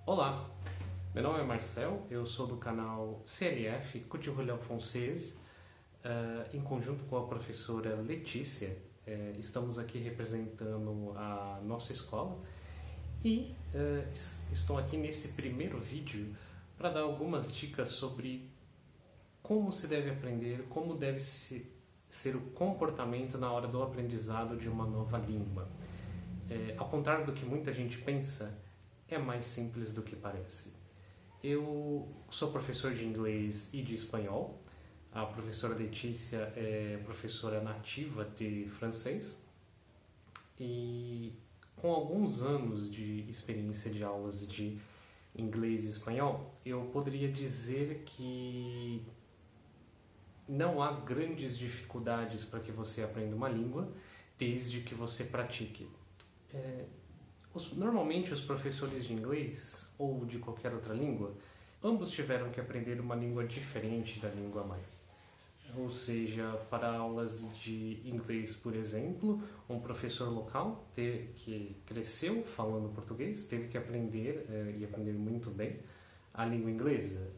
Olá, meu nome é Marcel, eu sou do canal CLF Couture Française, em conjunto com a professora Letícia. Estamos aqui representando a nossa escola e estou aqui nesse primeiro vídeo para dar algumas dicas sobre como se deve aprender, como deve ser o comportamento na hora do aprendizado de uma nova língua. Ao contrário do que muita gente pensa, é mais simples do que parece. Eu sou professor de inglês e de espanhol. A professora Letícia é professora nativa de francês. E com alguns anos de experiência de aulas de inglês e espanhol, eu poderia dizer que não há grandes dificuldades para que você aprenda uma língua, desde que você pratique. Normalmente os professores de inglês ou de qualquer outra língua, ambos tiveram que aprender uma língua diferente da língua mãe. Ou seja, para aulas de inglês, por exemplo, um professor local que cresceu falando português teve que aprender, e aprender muito bem, a língua inglesa.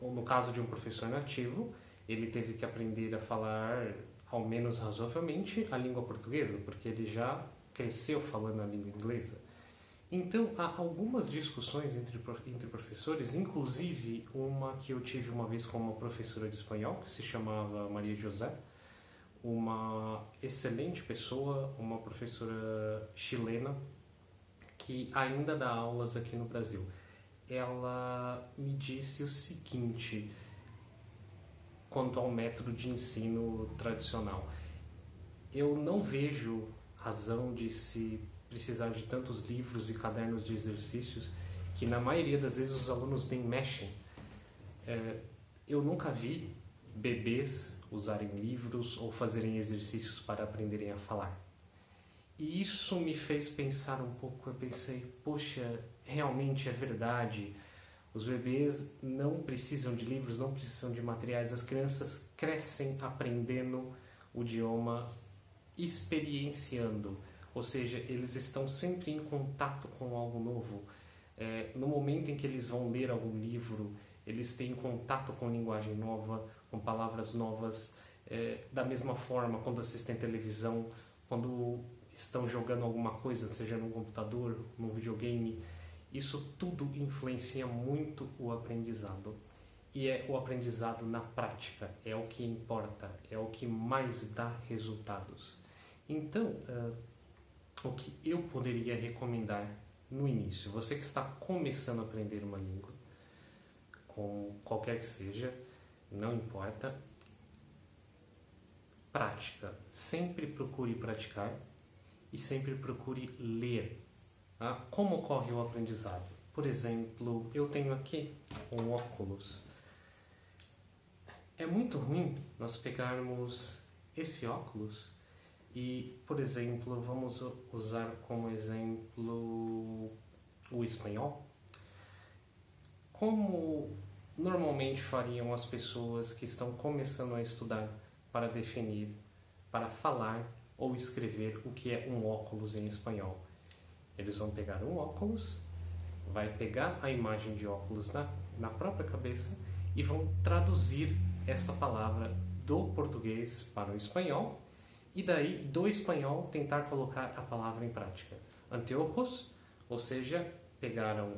Ou no caso de um professor nativo, ele teve que aprender a falar, ao menos razoavelmente, a língua portuguesa, porque ele já cresceu falando a língua inglesa. Então, há algumas discussões entre professores, inclusive uma que eu tive uma vez com uma professora de espanhol, que se chamava Maria José, uma excelente pessoa, uma professora chilena, que ainda dá aulas aqui no Brasil. Ela me disse o seguinte, quanto ao método de ensino tradicional. Eu não vejo razão de se precisar de tantos livros e cadernos de exercícios que na maioria das vezes os alunos nem mexem. Eu nunca vi bebês usarem livros ou fazerem exercícios para aprenderem a falar. E isso me fez pensar um pouco. Eu pensei, poxa, realmente é verdade. Os bebês não precisam de livros, não precisam de materiais. As crianças crescem aprendendo o idioma, experienciando, ou seja, eles estão sempre em contato com algo novo. No momento em que eles vão ler algum livro, eles têm contato com linguagem nova, com palavras novas. Da mesma forma, quando assistem televisão, quando estão jogando alguma coisa, seja no computador, no videogame, isso tudo influencia muito o aprendizado. E é o aprendizado na prática, é o que importa, é o que mais dá resultados. Então, o que eu poderia recomendar no início, você que está começando a aprender uma língua, com qualquer que seja, não importa, prática. Sempre procure praticar e sempre procure ler. Tá? Como ocorre o aprendizado? Por exemplo, eu tenho aqui um óculos. É muito ruim nós pegarmos esse óculos e, por exemplo, vamos usar como exemplo o espanhol. Como normalmente fariam as pessoas que estão começando a estudar para definir, para falar ou escrever o que é um óculos em espanhol? Eles vão pegar um óculos, vai pegar a imagem de óculos na própria cabeça e vão traduzir essa palavra do português para o espanhol e daí do espanhol tentar colocar a palavra em prática. Anteojos, ou seja, pegaram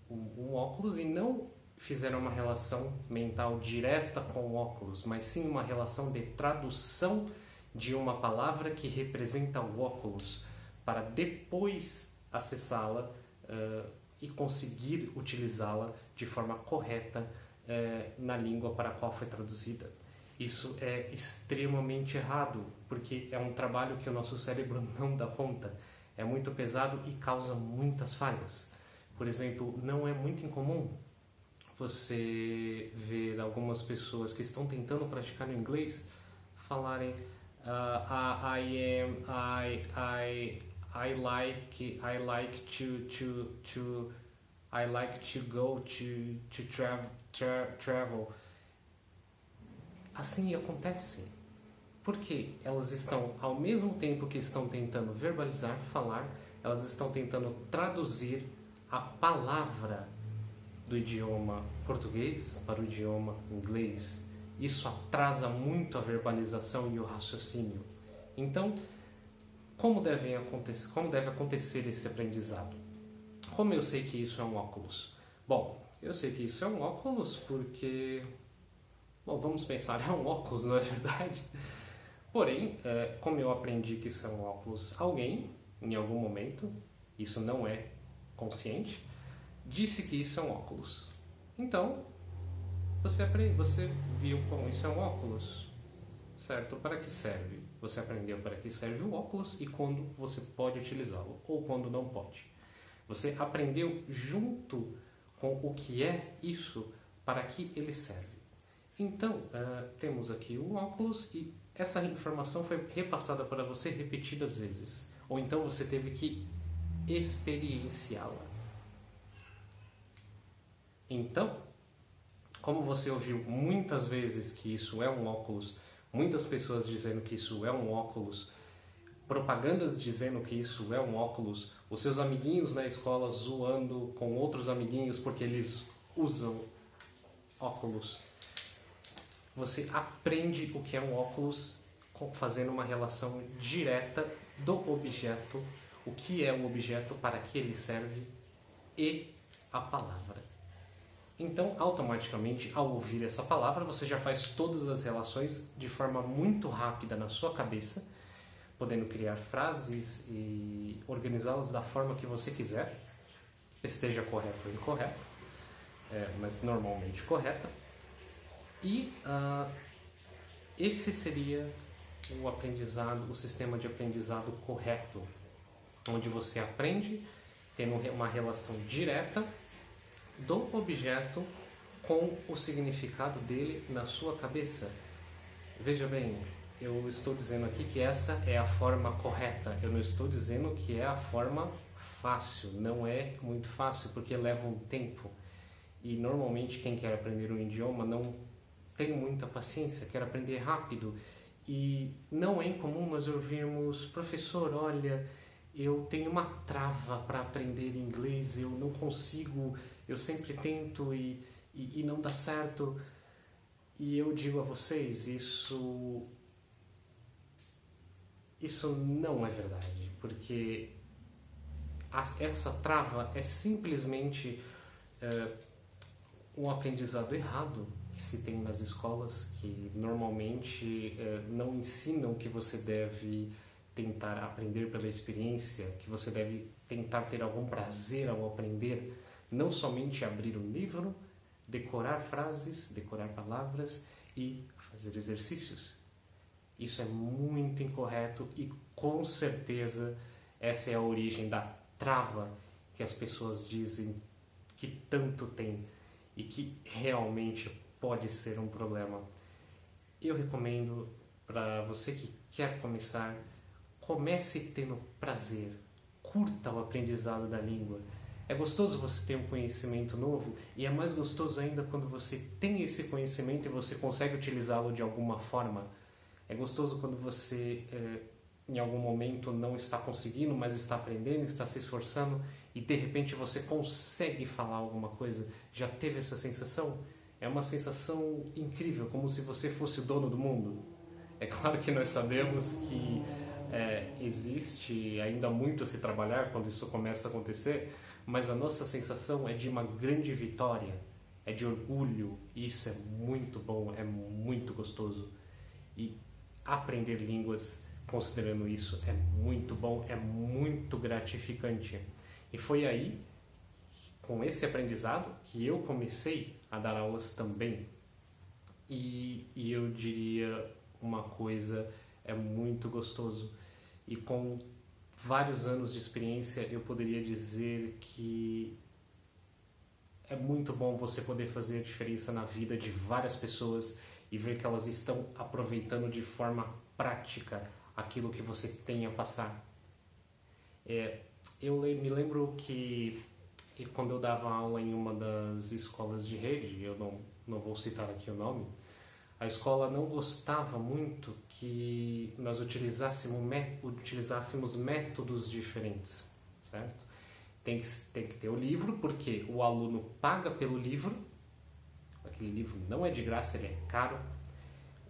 um óculos e não fizeram uma relação mental direta com o óculos, mas sim uma relação de tradução de uma palavra que representa o óculos para depois acessá-la e conseguir utilizá-la de forma correta na língua para a qual foi traduzida. Isso é extremamente errado, porque é um trabalho que o nosso cérebro não dá conta. É muito pesado e causa muitas falhas. Por exemplo, não é muito incomum você ver algumas pessoas que estão tentando praticar o inglês falarem I like to go to travel. Assim acontece. Porque elas estão, ao mesmo tempo que estão tentando verbalizar, falar, elas estão tentando traduzir a palavra do idioma português para o idioma inglês. Isso atrasa muito a verbalização e o raciocínio. Então, como deve acontecer esse aprendizado? Como eu sei que isso é um óculos? Bom, eu sei que isso é um óculos porque... Bom, vamos pensar, é um óculos, não é verdade? Porém, como eu aprendi que isso é um óculos, alguém, em algum momento, isso não é consciente, disse que isso é um óculos. Então, você viu como isso é um óculos, certo? Para que serve? Você aprendeu para que serve o óculos e quando você pode utilizá-lo ou quando não pode. Você aprendeu junto com o que é isso, para que ele serve. Então, temos aqui o óculos e essa informação foi repassada para você repetidas vezes. Ou então você teve que experienciá-la. Então, como você ouviu muitas vezes que isso é um óculos, muitas pessoas dizendo que isso é um óculos, propagandas dizendo que isso é um óculos, os seus amiguinhos na escola zoando com outros amiguinhos porque eles usam óculos. Você aprende o que é um óculos fazendo uma relação direta do objeto, o que é o objeto, para que ele serve e a palavra. Então, automaticamente, ao ouvir essa palavra, você já faz todas as relações de forma muito rápida na sua cabeça, podendo criar frases e organizá-las da forma que você quiser, esteja correto ou incorreto, mas normalmente correta. E esse seria o aprendizado, o sistema de aprendizado correto, onde você aprende tendo uma relação direta do objeto com o significado dele na sua cabeça. Veja bem, eu estou dizendo aqui que essa é a forma correta, eu não estou dizendo que é a forma fácil, não é muito fácil porque leva um tempo e normalmente quem quer aprender um idioma não tem muita paciência, quer aprender rápido e não é incomum nós ouvirmos: professor, olha, eu tenho uma trava para aprender inglês, eu não consigo, eu sempre tento e não dá certo. E eu digo a vocês, isso não é verdade, porque essa trava é simplesmente um aprendizado errado que se tem nas escolas, que normalmente não ensinam que você deve tentar aprender pela experiência, que você deve tentar ter algum prazer ao aprender, não somente abrir um livro, decorar frases, decorar palavras e fazer exercícios. Isso é muito incorreto e com certeza essa é a origem da trava que as pessoas dizem que tanto tem e que realmente pode ser um problema. Eu recomendo para você que quer começar, comece tendo prazer, curta o aprendizado da língua. É gostoso você ter um conhecimento novo e é mais gostoso ainda quando você tem esse conhecimento e você consegue utilizá-lo de alguma forma. É gostoso quando você, em algum momento, não está conseguindo, mas está aprendendo, está se esforçando e de repente você consegue falar alguma coisa. Já teve essa sensação? É uma sensação incrível, como se você fosse o dono do mundo. É claro que nós sabemos que existe ainda muito a se trabalhar quando isso começa a acontecer, mas a nossa sensação é de uma grande vitória, é de orgulho, e isso é muito bom, é muito gostoso. E aprender línguas, considerando isso, é muito bom, é muito gratificante. E foi aí, com esse aprendizado, que eu comecei a dar aulas também. E eu diria uma coisa, é muito gostoso. E com vários anos de experiência, eu poderia dizer que é muito bom você poder fazer a diferença na vida de várias pessoas e ver que elas estão aproveitando de forma prática aquilo que você tem a passar. Eu me lembro que quando eu dava aula em uma das escolas de rede, eu não vou citar aqui o nome, a escola não gostava muito que nós utilizássemos métodos diferentes, certo? Tem que ter o livro, porque o aluno paga pelo livro. Aquele livro não é de graça, ele é caro.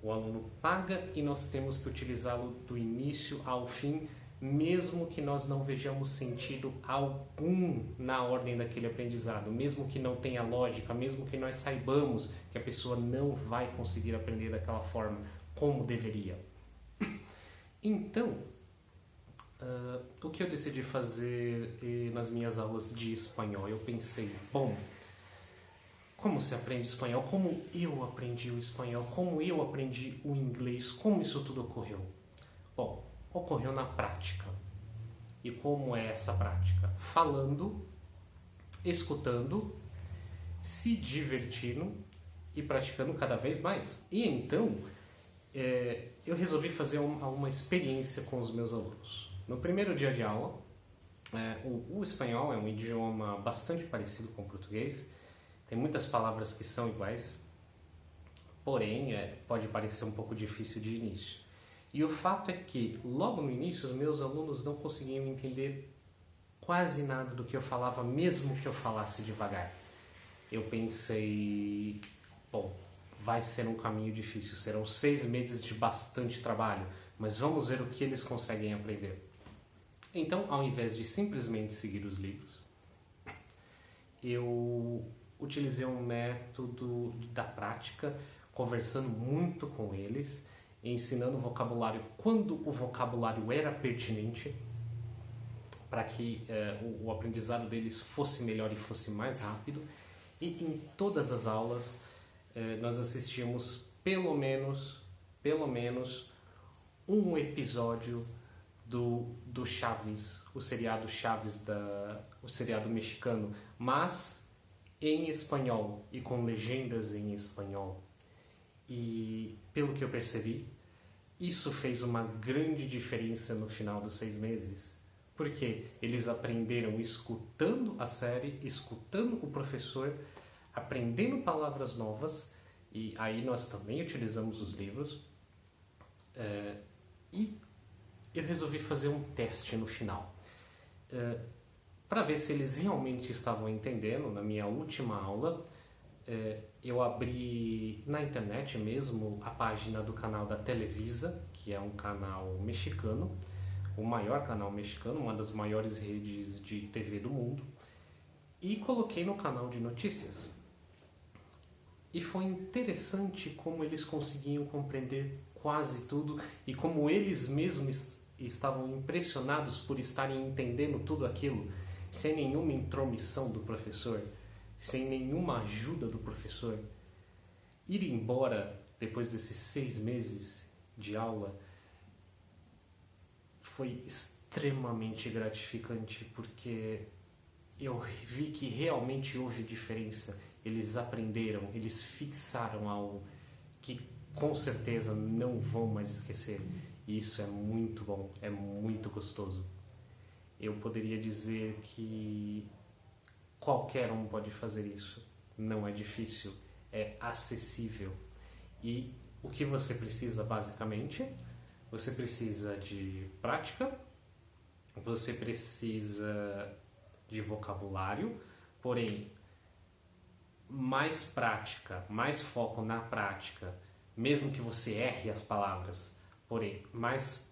O aluno paga e nós temos que utilizá-lo do início ao fim, mesmo que nós não vejamos sentido algum na ordem daquele aprendizado, mesmo que não tenha lógica, mesmo que nós saibamos que a pessoa não vai conseguir aprender daquela forma como deveria. Então, o que eu decidi fazer nas minhas aulas de espanhol? Eu pensei, bom, como se aprende espanhol? Como eu aprendi o espanhol? Como eu aprendi o inglês? Como isso tudo ocorreu? Bom, ocorreu na prática. E como é essa prática? Falando, escutando, se divertindo e praticando cada vez mais. E então, eu resolvi fazer uma experiência com os meus alunos. No primeiro dia de aula, o espanhol é um idioma bastante parecido com o português. Tem muitas palavras que são iguais, porém pode parecer um pouco difícil de início. E o fato é que, logo no início, os meus alunos não conseguiam entender quase nada do que eu falava, mesmo que eu falasse devagar. Eu pensei, bom, vai ser um caminho difícil, serão 6 meses de bastante trabalho, mas vamos ver o que eles conseguem aprender. Então, ao invés de simplesmente seguir os livros, eu utilizei um método da prática, conversando muito com eles, ensinando vocabulário quando o vocabulário era pertinente, para que o aprendizado deles fosse melhor e fosse mais rápido. E em todas as aulas nós assistimos pelo menos um episódio do Chaves, o seriado Chaves, o seriado mexicano, mas em espanhol e com legendas em espanhol. E pelo que eu percebi, isso fez uma grande diferença no final dos 6 meses, porque eles aprenderam escutando a série, escutando o professor, aprendendo palavras novas, e aí nós também utilizamos os livros, e eu resolvi fazer um teste no final, para ver se eles realmente estavam entendendo. Na minha última aula, eu abri na internet mesmo a página do canal da Televisa, que é um canal mexicano, o maior canal mexicano, uma das maiores redes de TV do mundo, e coloquei no canal de notícias. E foi interessante como eles conseguiam compreender quase tudo e como eles mesmos estavam impressionados por estarem entendendo tudo aquilo, sem nenhuma intromissão do professor, sem nenhuma ajuda do professor. Ir embora depois desses 6 meses de aula foi extremamente gratificante, porque eu vi que realmente houve diferença. Eles aprenderam, eles fixaram algo que com certeza não vão mais esquecer. E isso é muito bom, é muito gostoso. Eu poderia dizer que qualquer um pode fazer isso. Não é difícil, é acessível. E o que você precisa basicamente? Você precisa de prática, você precisa de vocabulário, porém, mais prática, mais foco na prática, mesmo que você erre as palavras, porém, mais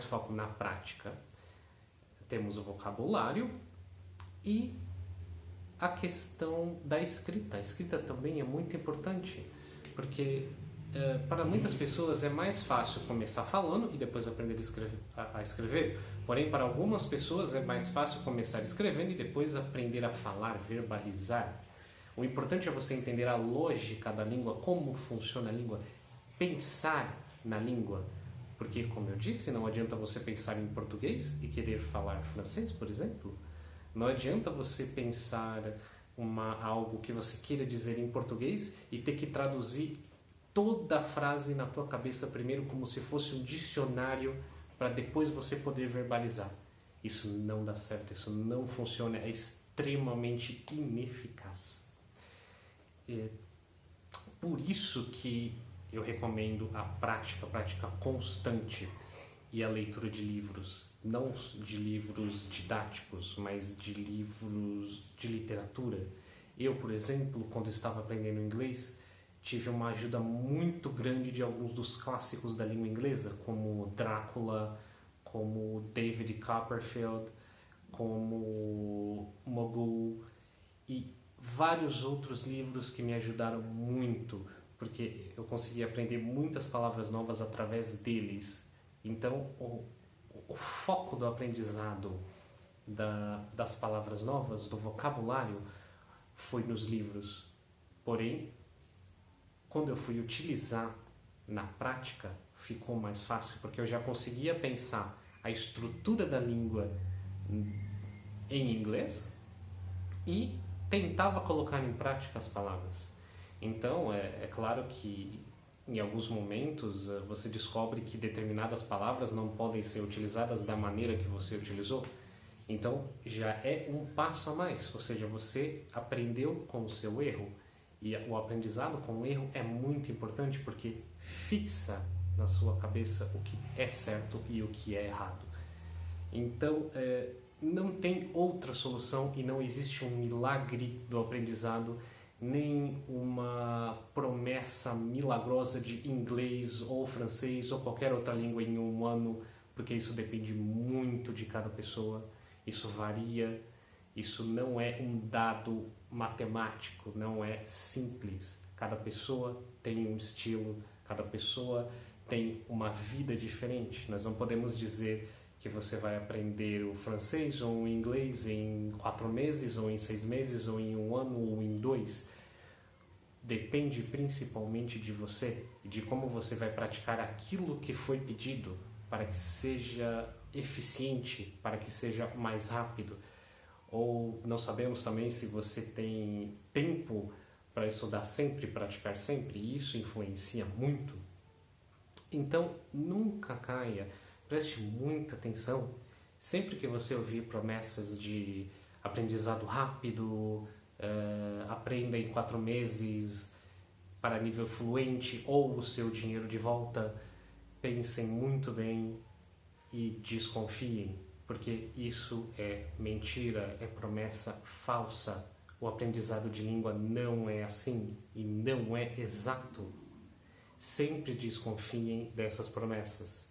foco na prática. Temos o vocabulário e a questão da escrita. A escrita também é muito importante, porque para muitas pessoas é mais fácil começar falando e depois aprender a escrever. Porém, para algumas pessoas é mais fácil começar escrevendo e depois aprender a falar, verbalizar. O importante é você entender a lógica da língua, como funciona a língua, pensar na língua. Porque, como eu disse, não adianta você pensar em português e querer falar francês, por exemplo. Não adianta você pensar algo que você queira dizer em português e ter que traduzir toda a frase na tua cabeça primeiro como se fosse um dicionário para depois você poder verbalizar. Isso não dá certo, isso não funciona, é extremamente ineficaz. Por isso que eu recomendo a prática constante. e a leitura de livros, não de livros didáticos, mas de livros de literatura. Eu, por exemplo, quando estava aprendendo inglês, tive uma ajuda muito grande de alguns dos clássicos da língua inglesa, como Drácula, como David Copperfield, como Mogul e vários outros livros que me ajudaram muito, porque eu consegui aprender muitas palavras novas através deles. Então, o foco do aprendizado das palavras novas, do vocabulário, foi nos livros. Porém, quando eu fui utilizar na prática, ficou mais fácil, porque eu já conseguia pensar a estrutura da língua em inglês e tentava colocar em prática as palavras. Então, é claro que em alguns momentos você descobre que determinadas palavras não podem ser utilizadas da maneira que você utilizou. Então, já é um passo a mais, ou seja, você aprendeu com o seu erro. E o aprendizado com o erro é muito importante porque fixa na sua cabeça o que é certo e o que é errado. Então, não tem outra solução e não existe um milagre do aprendizado, nem uma promessa milagrosa de inglês ou francês ou qualquer outra língua em um ano, porque isso depende muito de cada pessoa, isso varia, isso não é um dado matemático, não é simples. Cada pessoa tem um estilo, cada pessoa tem uma vida diferente. Nós não podemos dizer que você vai aprender o francês ou o inglês em 4 meses, ou em 6 meses, ou em 1 ano, ou em 2. Depende principalmente de você e de como você vai praticar aquilo que foi pedido para que seja eficiente, para que seja mais rápido. Ou não sabemos também se você tem tempo para estudar sempre, praticar sempre, e isso influencia muito. Então, nunca caia. Preste muita atenção. Sempre que você ouvir promessas de aprendizado rápido, aprenda em 4 meses para nível fluente ou o seu dinheiro de volta, pensem muito bem e desconfiem, porque isso é mentira, é promessa falsa. O aprendizado de língua não é assim e não é exato. Sempre desconfiem dessas promessas.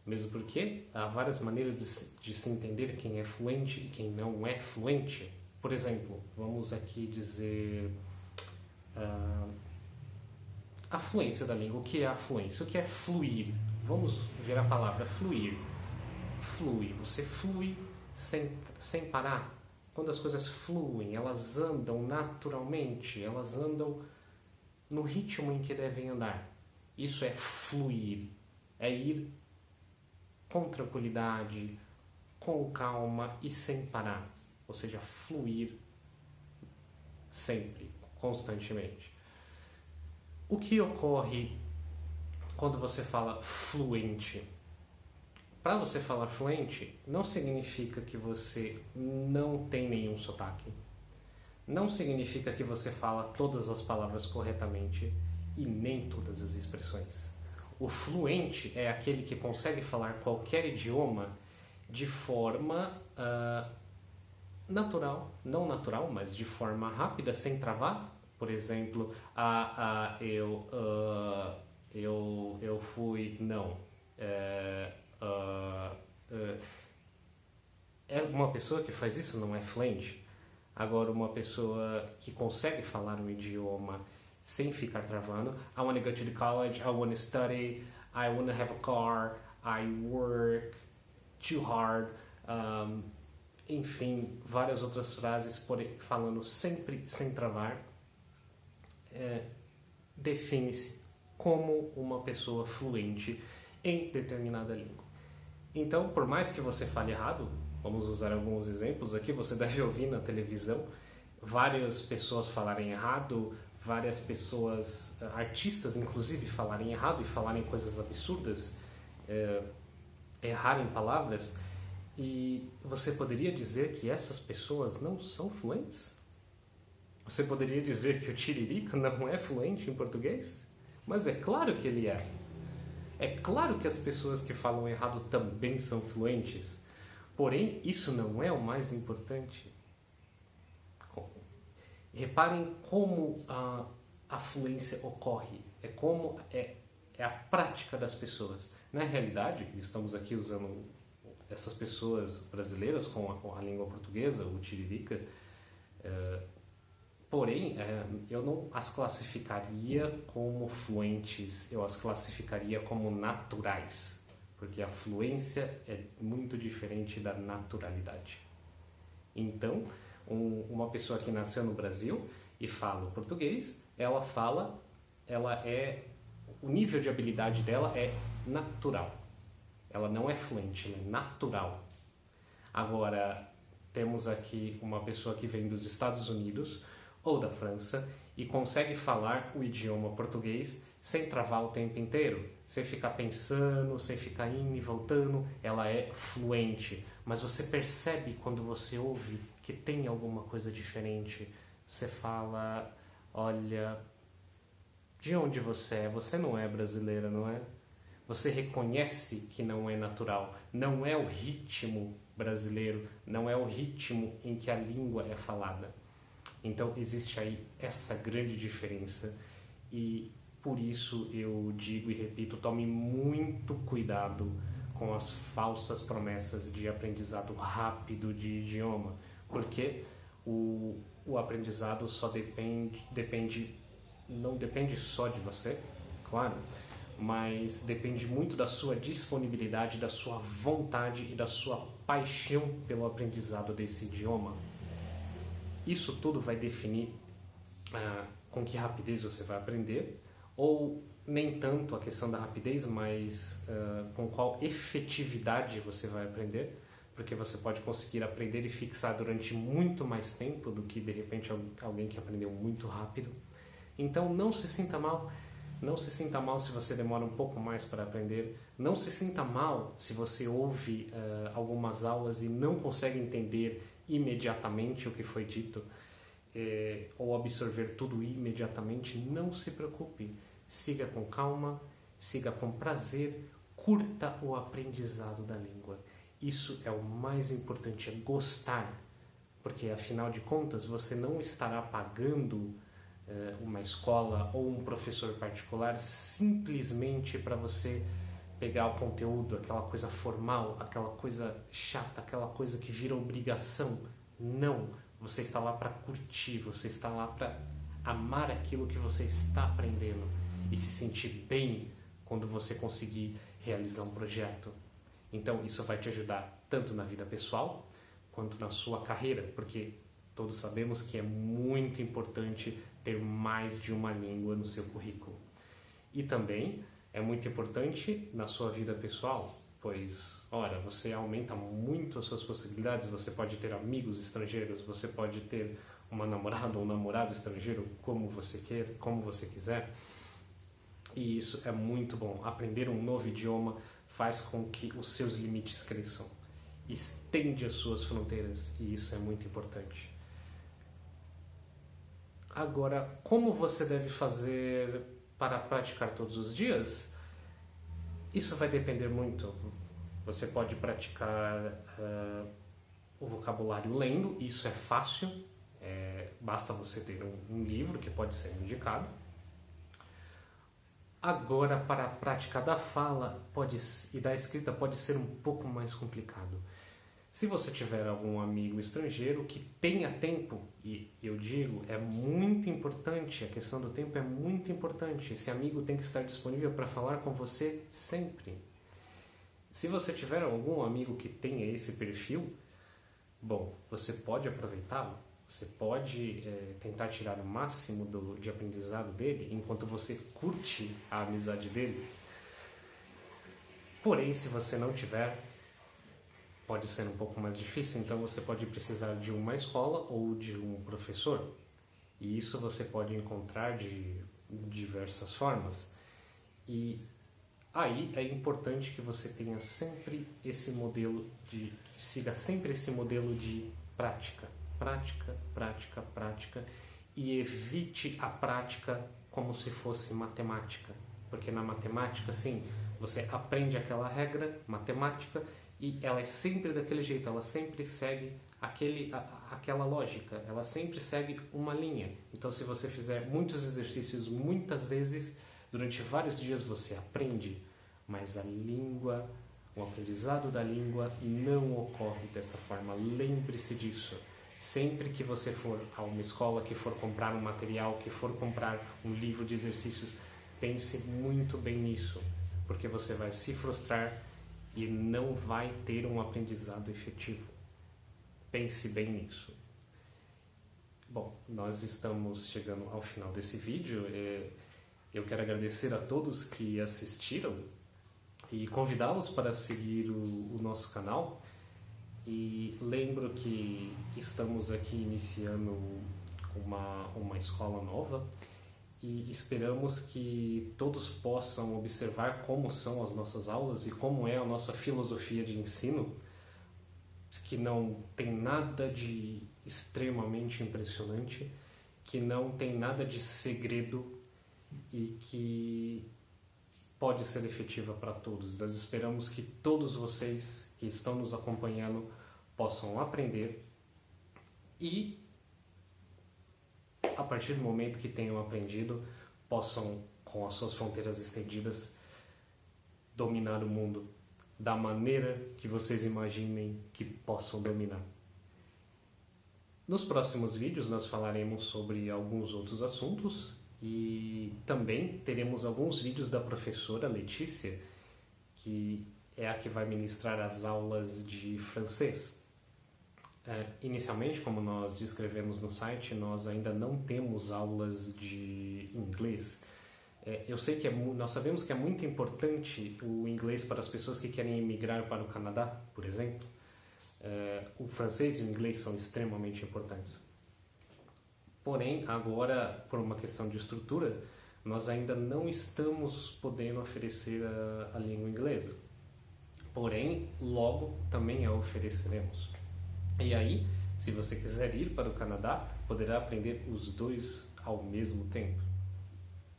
Mesmo porque há várias maneiras de se entender quem é fluente e quem não é fluente. Por exemplo, vamos aqui dizer a fluência da língua. O que é a fluência? O que é fluir? Vamos ver a palavra fluir. Flui. Você flui sem parar. Quando as coisas fluem, elas andam naturalmente, elas andam no ritmo em que devem andar. Isso é fluir. É ir com tranquilidade, com calma e sem parar. Ou seja, fluir sempre, constantemente. O que ocorre quando você fala fluente? Para você falar fluente, não significa que você não tem nenhum sotaque. Não significa que você fala todas as palavras corretamente e nem todas as expressões. O fluente é aquele que consegue falar qualquer idioma de forma natural, não natural, mas de forma rápida, sem travar. Por exemplo, eu fui, não. Uma pessoa que faz isso não é fluente. Agora, uma pessoa que consegue falar um idioma sem ficar travando. I want to go to the college, I want to study, I want to have a car, I work too hard. Enfim, várias outras frases falando sempre sem travar. Define-se como uma pessoa fluente em determinada língua. Então, por mais que você fale errado, vamos usar alguns exemplos aqui, você deve ouvir na televisão várias pessoas falarem errado, várias pessoas, artistas inclusive, falarem errado e falarem coisas absurdas, errarem palavras, e você poderia dizer que essas pessoas não são fluentes? Você poderia dizer que o Tiririca não é fluente em português? Mas é claro que ele é. É claro que as pessoas que falam errado também são fluentes, porém isso não é o mais importante. Reparem como a fluência ocorre, é a prática das pessoas. Na realidade, estamos aqui usando essas pessoas brasileiras com a língua portuguesa, o tiririca, porém, eu não as classificaria como fluentes, eu as classificaria como naturais, porque a fluência é muito diferente da naturalidade. Então, uma pessoa que nasceu no Brasil e fala o português, o nível de habilidade dela é natural. Ela não é fluente, ela é natural. Agora, temos aqui uma pessoa que vem dos Estados Unidos ou da França e consegue falar o idioma português sem travar o tempo inteiro, sem ficar pensando, sem ficar indo e voltando. Ela é fluente, mas você percebe quando você ouve que tem alguma coisa diferente. Você fala, olha, de onde você é? Você não é brasileira, não é? Você reconhece que não é natural, não é o ritmo brasileiro, não é o ritmo em que a língua é falada. Então existe aí essa grande diferença e por isso eu digo e repito, tome muito cuidado com as falsas promessas de aprendizado rápido de idioma, porque o aprendizado não depende só de você, claro, mas depende muito da sua disponibilidade, da sua vontade e da sua paixão pelo aprendizado desse idioma. Isso tudo vai definir com que rapidez você vai aprender, ou nem tanto a questão da rapidez, mas com qual efetividade você vai aprender, porque você pode conseguir aprender e fixar durante muito mais tempo do que de repente alguém que aprendeu muito rápido. Então não se sinta mal. Não se sinta mal se você demora um pouco mais para aprender. Não se sinta mal se você ouve algumas aulas e não consegue entender imediatamente o que foi dito, ou absorver tudo imediatamente. Não se preocupe. Siga com calma, siga com prazer, curta o aprendizado da língua. Isso é o mais importante, é gostar, porque afinal de contas você não estará pagando uma escola ou um professor particular simplesmente para você pegar o conteúdo, aquela coisa formal, aquela coisa chata, aquela coisa que vira obrigação. Não, você está lá para curtir, você está lá para amar aquilo que você está aprendendo e se sentir bem quando você conseguir realizar um projeto. Então isso vai te ajudar tanto na vida pessoal quanto na sua carreira, porque todos sabemos que é muito importante ter mais de uma língua no seu currículo. E também é muito importante na sua vida pessoal, pois, ora, você aumenta muito as suas possibilidades, você pode ter amigos estrangeiros, você pode ter uma namorada ou um namorado estrangeiro, como você quer, como você quiser. E isso é muito bom. Aprender um novo idioma faz com que os seus limites cresçam, estende as suas fronteiras, e isso é muito importante. Agora, como você deve fazer para praticar todos os dias? Isso vai depender muito. Você pode praticar o vocabulário lendo, isso é fácil, basta você ter um livro que pode ser indicado. Agora, para a prática da fala e da escrita pode ser um pouco mais complicado. Se você tiver algum amigo estrangeiro que tenha tempo, e eu digo, é muito importante, a questão do tempo é muito importante. Esse amigo tem que estar disponível para falar com você sempre. Se você tiver algum amigo que tenha esse perfil, bom, você pode aproveitá-lo. Você pode tentar tirar o máximo de aprendizado dele enquanto você curte a amizade dele. Porém, se você não tiver, pode ser um pouco mais difícil, então você pode precisar de uma escola ou de um professor. E isso você pode encontrar de diversas formas. E aí é importante que você tenha sempre esse modelo siga sempre esse modelo de prática. Prática, prática, prática, e evite a prática como se fosse matemática, porque na matemática, sim, Você aprende aquela regra matemática e ela é sempre daquele jeito, ela sempre segue aquela lógica, ela sempre segue uma linha. Então, se você fizer muitos exercícios muitas vezes, durante vários dias você aprende, mas o aprendizado da língua não ocorre dessa forma. Lembre-se disso. Sempre que você for a uma escola, que for comprar um material, que for comprar um livro de exercícios, pense muito bem nisso, porque você vai se frustrar e não vai ter um aprendizado efetivo. Pense bem nisso. Bom, nós estamos chegando ao final desse vídeo. Eu quero agradecer a todos que assistiram e convidá-los para seguir o nosso canal. E lembro que estamos aqui iniciando uma escola nova e esperamos que todos possam observar como são as nossas aulas e como é a nossa filosofia de ensino, que não tem nada de extremamente impressionante, que não tem nada de segredo e que pode ser efetiva para todos. Nós esperamos que todos vocês que estão nos acompanhando possam aprender e, a partir do momento que tenham aprendido, possam, com as suas fronteiras estendidas, dominar o mundo da maneira que vocês imaginem que possam dominar. Nos próximos vídeos nós falaremos sobre alguns outros assuntos e também teremos alguns vídeos da professora Letícia, que é a que vai ministrar as aulas de francês. Inicialmente, como nós descrevemos no site, nós ainda não temos aulas de inglês. Nós sabemos que é muito importante o inglês para as pessoas que querem emigrar para o Canadá, por exemplo. O francês e o inglês são extremamente importantes. Porém, agora, por uma questão de estrutura, nós ainda não estamos podendo oferecer a língua inglesa. Porém, logo também a ofereceremos. E aí, se você quiser ir para o Canadá, poderá aprender os dois ao mesmo tempo.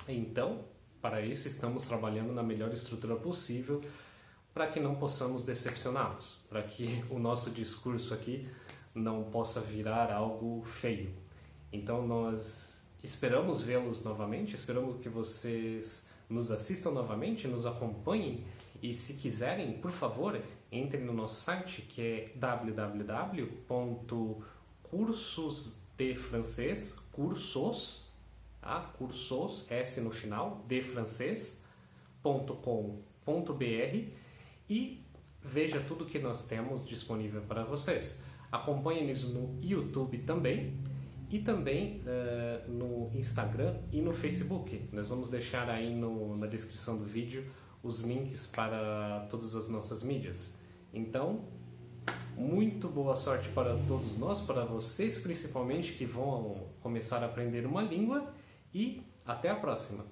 Então, para isso, estamos trabalhando na melhor estrutura possível para que não possamos decepcioná-los, para que o nosso discurso aqui não possa virar algo feio. Então, nós esperamos vê-los novamente, esperamos que vocês nos assistam novamente, nos acompanhem e, se quiserem, por favor, entrem no nosso site, que é www.cursosdefrancês, cursos, S no final, defrancês.com.br e veja tudo que nós temos disponível para vocês. Acompanhem-nos no YouTube também e também no Instagram e no Facebook. Nós vamos deixar aí na descrição do vídeo os links para todas as nossas mídias. Então, muito boa sorte para todos nós, para vocês principalmente que vão começar a aprender uma língua, e até a próxima!